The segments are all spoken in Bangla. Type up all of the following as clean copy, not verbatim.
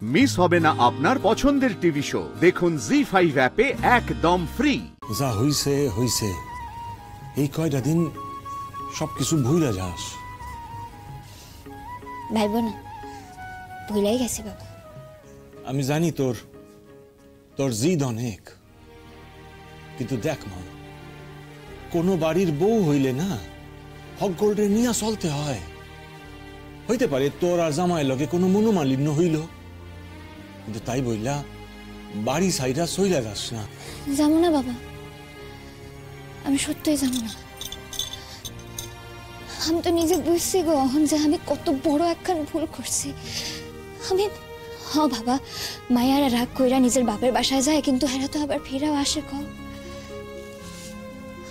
মিস হবে না আপনার পছন্দের টিভি শো। দেখুন জি5 অ্যাপে একদম ফ্রি। যা হইছে হইছে, এই কয়টা দিন সবকিছু ভুইলা যাস। ভাইব না, ভুলাই গেছি বাবা। আমি জানি তোর তোর জিদ অনেক, কিন্তু দেখ মা, কোনো বাড়ির বউ হইলে না হকগোল্ডে নিয়া চলতে হয়। হইতে পারে তোর আর জামাইয়ের লগে কোনো মনোমালিন্য হইল, কিন্তু তাই বইলা বাড়ি সাইডা সইলা যাস না। যাবো না বাবা, আমি সত্যিই যাবো না। আমি তো নিজে বুঝছি গো এখন যে আমি কত বড় একখান ভুল করছি। আমি বাবা, মায়ারা রাগ কইরা নিজের বাপের বাসায় যায়, কিন্তু এরা তো আবার ফেরাও আসে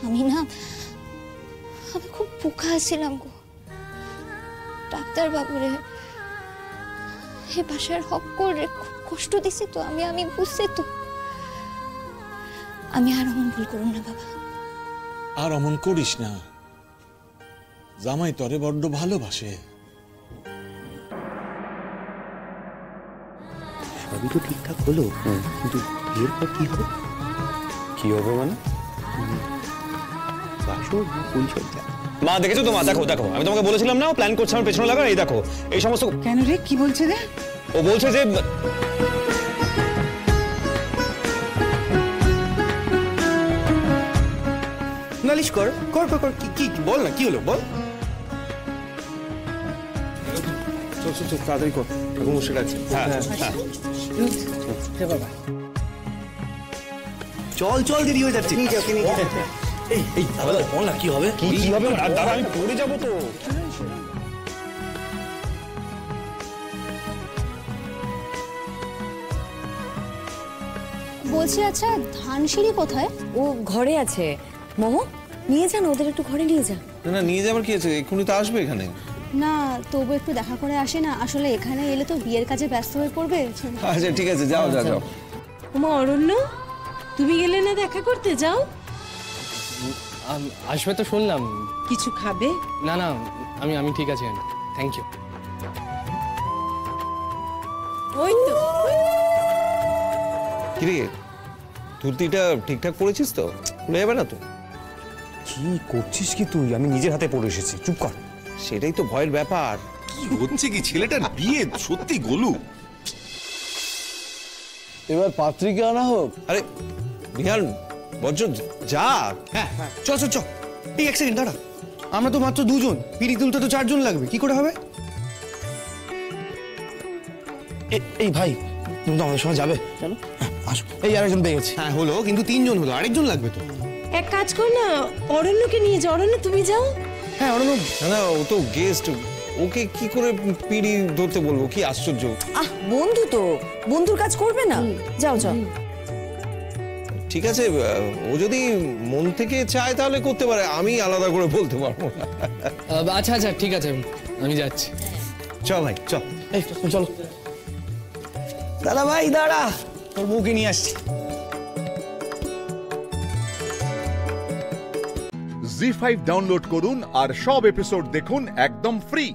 আমি খুব বোকা ছিলাম গো। ডাক্তার বাবুরে এ বাসার হক করে খুব কষ্ট দিছি তো আমি বুঝছি তো। আমি আর অমন ভুল করুন না বাবা। আর অমন করিস না, জামাই তরে বড্ড ভালোবাসে। সবই তো ঠিকঠাক হলো, কিন্তু বিয়ের পর কি হবে? কি হবে মানে? বাসর পরিচর্যা। মা দেখেছো তো? মা দেখো দেখো, আমি তোমাকে বলেছিলাম না ও প্ল্যান করছে আমার পেছনে লাগার। এই দেখো এই সমস্ত। কেন রে, কি বলছে রে? ও বলছে যে নালিশ কর কর কর কর, কি বল না, কি হলো বল। চল চল চল, তাড়াতাড়ি কর, বসে আছে। হ্যাঁ হ্যাঁ চল চল, দেরি হয়ে যাচ্ছে। এই বল না কি হবে। কি হবে দাদা, আমি পড়ে যাবো তো। বলছি, আচ্ছা ধানসিঁড়ি কোথায়? ও ঘরে আছে। মোমো নিয়ে যান, ওদের একটু ঘরে নিয়ে যান। না না, নিয়ে যাবার কি আছে, এক্ষুনি তো আসবে এখানে। না, তবু একটু দেখা করে আসে না, আসলে এখানে এলে তো বিয়ের কাজে ব্যস্ত হয়ে পড়বে। আচ্ছা ঠিক আছে, যাও যাও যাও। ওমা অরণ্য, তুমি গেলে না দেখা করতে? যাও। আসবে তো শুনলাম। কিছু খাবে? না না, আমি ঠিক আছি, থ্যাংক ইউ। ওই তো কিরে, ধুতিটা ঠিকঠাক পড়েছিস তো? খুলে যাবে না তো? কি করছিস কি তুই? আমি নিজের হাতে পড়ে এসেছি, চুপ কর। সেটাই তো ভয়ের ব্যাপার। কি হচ্ছে কি? ছেলেটার বিয়ে সত্যি গোলু। এবার পাত্রীকে আনা হোক। আরে বিহান বজ্র, যা। হ্যাঁ চল চল চল। এই এক সেকেন্ড দাঁড়া, আমরা তো মাত্র দুজন, পিড়ি তুলতে তো 4 জন লাগবে, কি করে হবে? এই ভাই, তুমি তো আমাদের সঙ্গে যাবে। চলো আসো। এই আরেকজন পেয়ে গেছি। হ্যাঁ হলো, কিন্তু 3 জন হলো, আরেকজন লাগবে তো। এক কাজ কর না, অরণ্যকে নিয়ে যাও। অরণ্য তুমি যাও। হ্যাঁ অরণ্য। না না, ও তো গেস্ট, ওকে কি করে পিড়ি ধরতে বলবো? কি আশ্চর্য। বন্ধু তো, বন্ধুর কাজ করবে না? যাও যাও। ঠিক আছে, ও যদি মন থেকে চায় তাহলে করতে পারে, আমি আলাদা করে বলতে পারবো না। আচ্ছা আচ্ছা ঠিক আছে, আমি যাচ্ছি। চল ভাই চল। এই চলো। দাদা ভাই দাঁড়া, তোর বউকে নিয়ে আসছি। জি5 ডাউনলোড করুন আর সব এপিসোড দেখুন একদম ফ্রি।